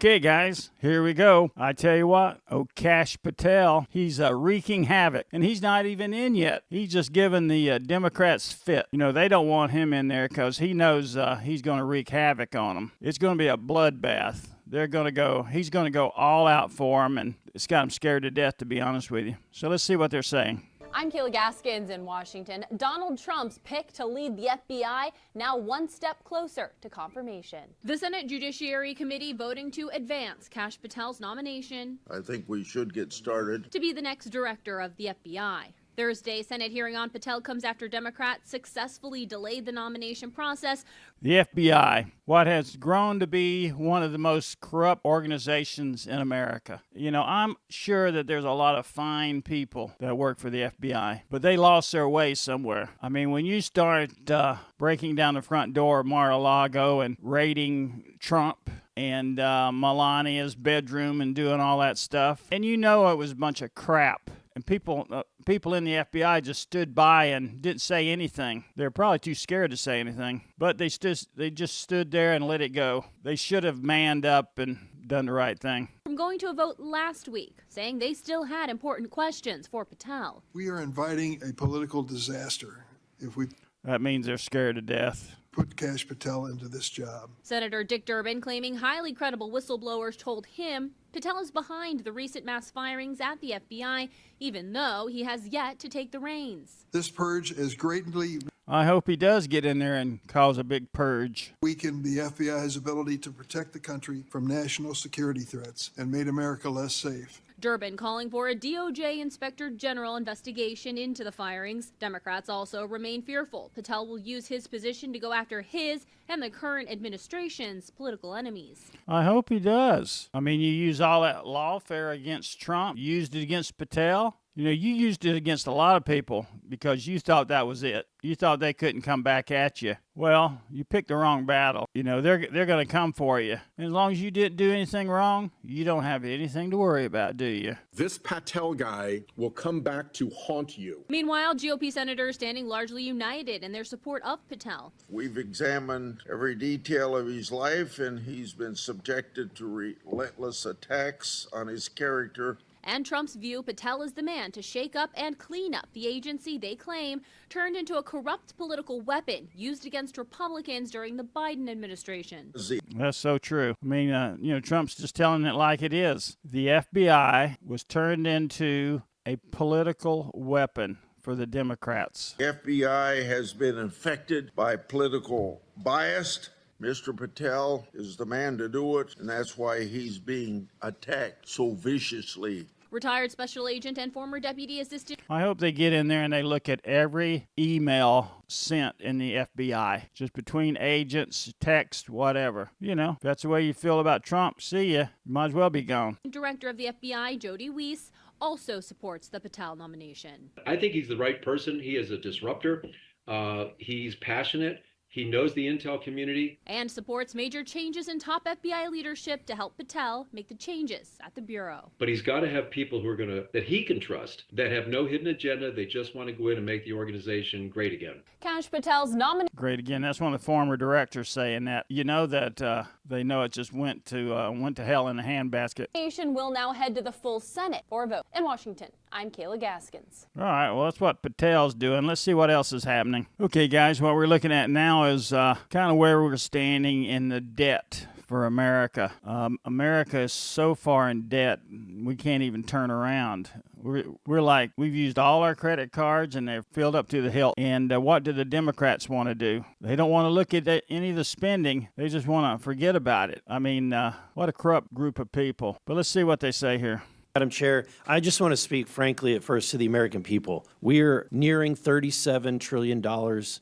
Okay, guys, here we go. I tell you what, Kash Patel, he's wreaking havoc, and he's not even in yet. He's just giving the Democrats fit. You know, they don't want him in there because he knows he's going to wreak havoc on them. It's going to be a bloodbath. He's going to go all out for them, and it's got them scared to death, to be honest with you. So let's see what they're saying. I'm Kayla Gaskins in Washington. Donald Trump's pick to lead the FBI now one step closer to confirmation. The Senate Judiciary Committee voting to advance Kash Patel's nomination. I think we should get started to be the next director of the FBI. Thursday, Senate hearing on Patel comes after Democrats successfully delayed the nomination process. The FBI, what has grown to be one of the most corrupt organizations in America. You know, I'm sure that there's a lot of fine people that work for the FBI, but they lost their way somewhere. I mean, when you start breaking down the front door of Mar-a-Lago and raiding Trump and Melania's bedroom and doing all that stuff, and you know it was a bunch of crap. And people in the FBI just stood by and didn't say anything. They're probably too scared to say anything, but they just stood there and let it go. They should have manned up and done the right thing. From going to a vote last week, saying they still had important questions for Patel. We are inviting a political disaster if we... That means they're scared to death. Put Kash Patel into this job. Senator Dick Durbin claiming highly credible whistleblowers told him Patel is behind the recent mass firings at the FBI, even though he has yet to take the reins. This purge is greatly... I hope he does get in there and cause a big purge. Weakened the FBI's ability to protect the country from national security threats and made America less safe. Durbin calling for a DOJ Inspector General investigation into the firings. Democrats also remain fearful Patel will use his position to go after his and the current administration's political enemies. I hope he does. I mean, you use all that lawfare against Trump, you used it against Patel. You know, you used it against a lot of people because you thought that was it. You thought they couldn't come back at you. Well, you picked the wrong battle. You know, they're going to come for you. And as long as you didn't do anything wrong, you don't have anything to worry about, do you? This Patel guy will come back to haunt you. Meanwhile, GOP senators standing largely united in their support of Patel. We've examined every detail of his life, and he's been subjected to relentless attacks on his character. And Trump's view Patel is the man to shake up and clean up the agency they claim turned into a corrupt political weapon used against Republicans during the Biden administration. That's so true. I mean, you know, Trump's just telling it like it is. The FBI was turned into a political weapon for the Democrats. The FBI has been infected by political bias. Mr. Patel is the man to do it, and that's why he's being attacked so viciously. Retired special agent and former deputy assistant. I hope they get in there and they look at every email sent in the FBI, just between agents, text, whatever. You know, if that's the way you feel about Trump, see ya. You might as well be gone. Director of the FBI, Jody Weiss, also supports the Patel nomination. I think he's the right person. He is a disruptor. He's passionate. He knows the intel community. And supports major changes in top FBI leadership to help Patel make the changes at the Bureau. But he's got to have people who are that he can trust, that have no hidden agenda. They just want to go in and make the organization great again. Kash Patel's nomination. Great again. That's one of the former directors saying that. You know that they know it just went to hell in a handbasket. Nation will now head to the full Senate for a vote. In Washington, I'm Kayla Gaskins. All right, well, that's what Patel's doing. Let's see what else is happening. Okay, guys, what we're looking at now is kind of where we're standing in the debt for America. America is so far in debt, we can't even turn around. We're like, we've used all our credit cards and they're filled up to the hilt. And what do the Democrats want to do? They don't want to look at any of the spending. They just want to forget about it. I mean, what a corrupt group of people. But let's see what they say here. Madam Chair, I just want to speak frankly at first to the American people. We're nearing $37 trillion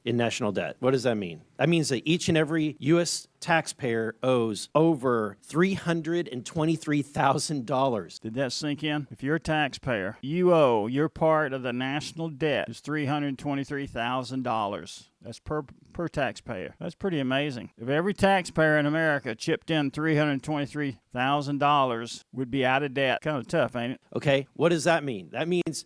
in national debt. What does that mean? That means that each and every U.S. taxpayer owes over $323,000. Did that sink in? If you're a taxpayer, you owe your part of the national debt is $323,000. That's per taxpayer. That's pretty amazing. If every taxpayer in America chipped in $323,000, we'd be out of debt. Kind of tough, ain't it? Okay, what does that mean? That means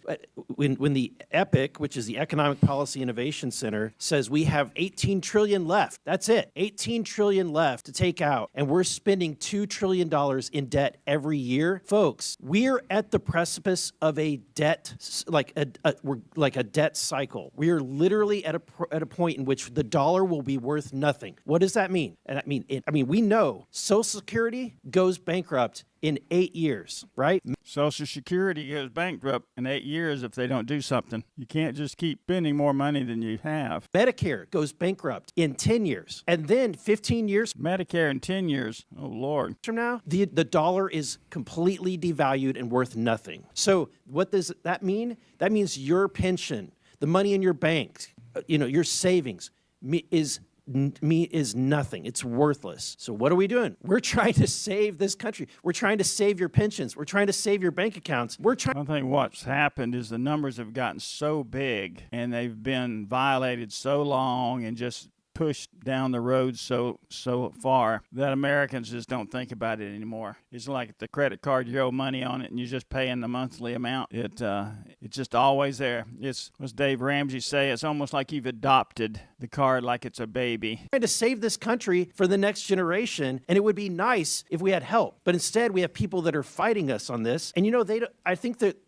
when the EPIC, which is the Economic Policy Innovation Center, says we have $18 trillion trillion left. That's it. 18 trillion left to take out. And we're spending $2 trillion in debt every year. Folks, we're at the precipice of a debt, like a debt cycle. We are literally at a point in which the dollar will be worth nothing. What does that mean? And I mean, we know Social Security goes bankrupt in 8 years, right? Social Security goes bankrupt in 8 years if they don't do something. You can't just keep spending more money than you have. Medicare goes bankrupt in 10 years. And then 15 years Medicare in 10 years. Oh, Lord. from now, the dollar is completely devalued and worth nothing. So what does that mean? That means your pension, the money in your bank, your savings is nothing. It's worthless. So what are we doing? We're trying to save this country. We're trying to save your pensions. We're trying to save your bank accounts. I think what's happened is the numbers have gotten so big and they've been violated so long and just pushed down the road so far that Americans just don't think about it anymore. It's like the credit card, you owe money on it and you're just paying the monthly amount. It's just always there. It's, what's Dave Ramsey say? It's almost like you've adopted the card like it's a baby. Trying to save this country for the next generation, and it would be nice if we had help. But instead, we have people that are fighting us on this. And I think that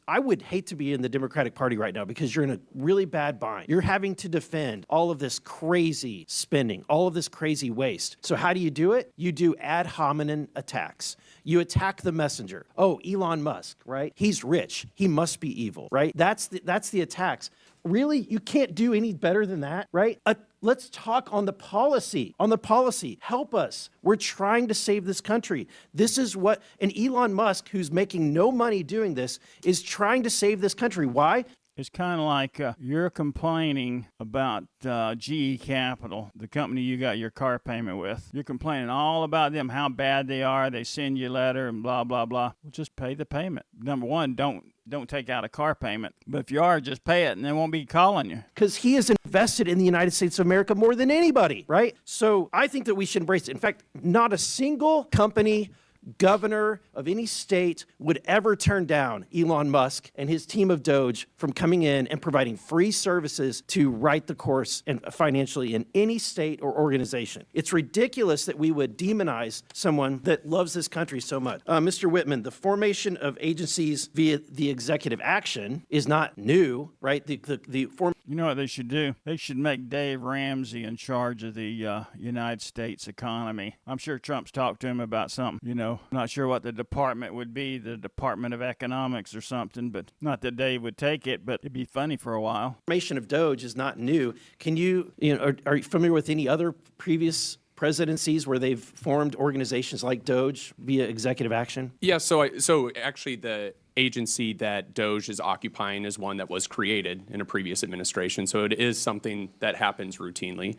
I would hate to be in the Democratic Party right now because you're in a really bad bind. You're having to defend all of this crazy spending, all of this crazy waste. So how do you do it? You do ad hominem attacks. You attack the messenger. Oh, Elon Musk, right? He's rich. He must be evil, right? That's the attacks. Really? You can't do any better than that, right? Let's talk on the policy. Help us. We're trying to save this country. This is and Elon Musk, who's making no money doing this, is trying to save this country. Why? It's kind of like you're complaining about GE Capital, the company you got your car payment with. You're complaining all about them, how bad they are. They send you a letter and blah, blah, blah. Well, just pay the payment. Number one, don't take out a car payment. But if you are, just pay it and they won't be calling you. Because he is invested in the United States of America more than anybody, right? So I think that we should embrace it. In fact, not a single company, governor of any state would ever turn down Elon Musk and his team of Doge from coming in and providing free services to right the course and financially in any state or organization. It's ridiculous that we would demonize someone that loves this country so much. Mr. Whitman, the formation of agencies via the executive action is not new, right? You know what they should do? They should make Dave Ramsey in charge of the United States economy. I'm sure Trump's talked to him about something, I'm not sure what the department would be, the Department of Economics or something, but not that Dave would take it, but it'd be funny for a while. Formation of Doge is not new. Can you are you familiar with any other previous presidencies where they've formed organizations like Doge via executive action? Yeah, so actually the agency that Doge is occupying is one that was created in a previous administration. So it is something that happens routinely.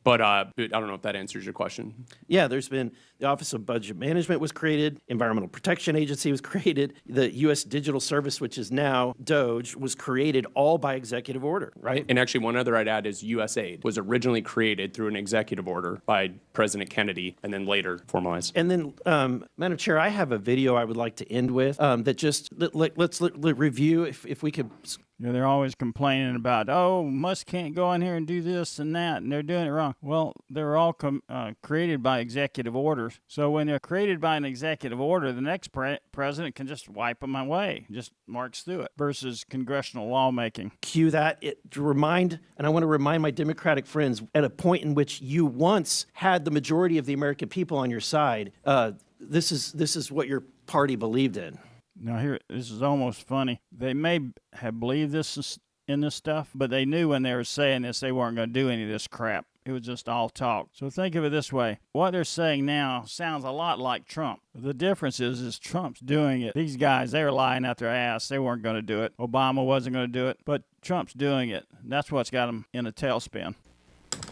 But I don't know if that answers your question. Yeah, there's been the Office of Budget Management was created, Environmental Protection Agency was created, the U.S. Digital Service, which is now Doge, was created all by executive order, right? And actually one other I'd add is USAID was originally created through an executive order by President Kennedy and then later formalized. And then, Madam Chair, I have a video I would like to end with that just, let's review if we could. They're always complaining about, Musk can't go in here and do this and that, and they're doing it wrong. Well, they're all created by executive orders. So when they're created by an executive order, the next president can just wipe them away, just march through it, versus congressional lawmaking. Cue that. I want to remind my Democratic friends, at a point in which you once had the majority of the American people on your side, this is what your party believed in. Now this is almost funny. They may have believed in this stuff, but they knew when they were saying this, they weren't going to do any of this crap. It was just all talk. So think of it this way. What they're saying now sounds a lot like Trump. The difference is Trump's doing it. These guys, they were lying out their ass. They weren't going to do it. Obama wasn't going to do it, but Trump's doing it. That's what's got them in a tailspin.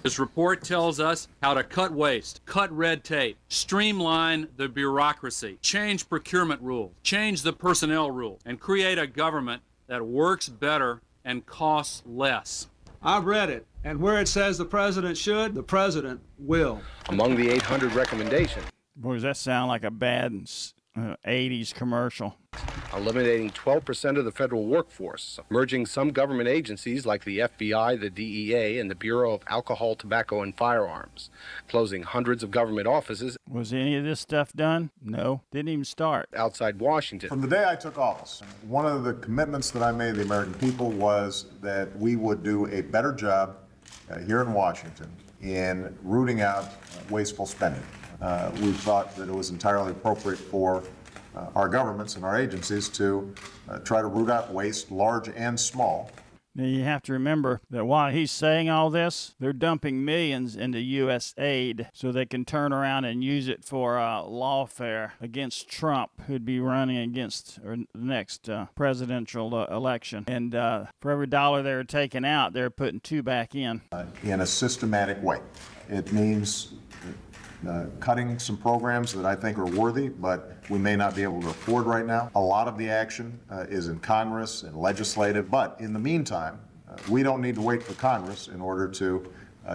This report tells us how to cut waste, cut red tape, streamline the bureaucracy, change procurement rules, change the personnel rules, and create a government that works better and costs less. I've read it, and where it says the president should, the president will. Among the 800 recommendations. Boy, does that sound like a bad 80s commercial. Eliminating 12% of the federal workforce, merging some government agencies like the FBI, the DEA, and the Bureau of Alcohol, Tobacco, and Firearms, closing hundreds of government offices. Was any of this stuff done? No, didn't even start. Outside Washington. From the day I took office, one of the commitments that I made to the American people was that we would do a better job here in Washington in rooting out wasteful spending. We thought that it was entirely appropriate for our governments and our agencies to try to root out waste, large and small. Now you have to remember that while he's saying all this, they're dumping millions into U.S. aid so they can turn around and use it for lawfare against Trump, who'd be running against the next presidential election. And for every dollar they're taking out, they're putting two back in a systematic way. It means cutting some programs that I think are worthy, but we may not be able to afford right now. A lot of the action is in Congress and legislative, but in the meantime, we don't need to wait for Congress in order to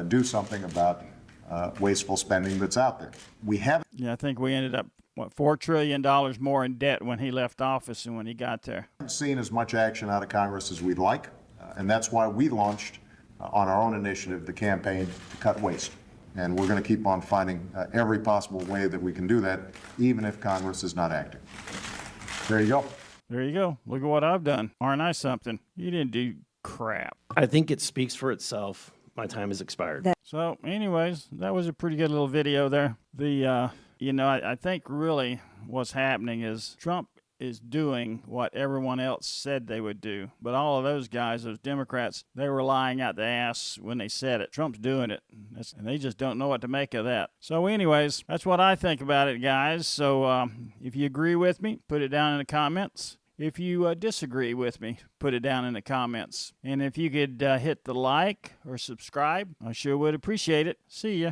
do something about wasteful spending that's out there. We have. Yeah, I think we ended up, $4 trillion more in debt when he left office than when he got there. We haven't seen as much action out of Congress as we'd like, and that's why we launched on our own initiative the campaign to cut waste. And we're going to keep on finding every possible way that we can do that, even if Congress is not acting. There you go. There you go. Look at what I've done. Aren't I something? You didn't do crap. I think it speaks for itself. My time has expired. So anyways, that was a pretty good little video there. I think really what's happening is Trump is doing what everyone else said they would do. But all of those guys, those Democrats, they were lying out the ass when they said it. Trump's doing it, and they just don't know what to make of that. So anyways, that's what I think about it, guys. So if you agree with me, put it down in the comments. If you disagree with me, put it down in the comments. And if you could hit the like or subscribe, I sure would appreciate it. See ya.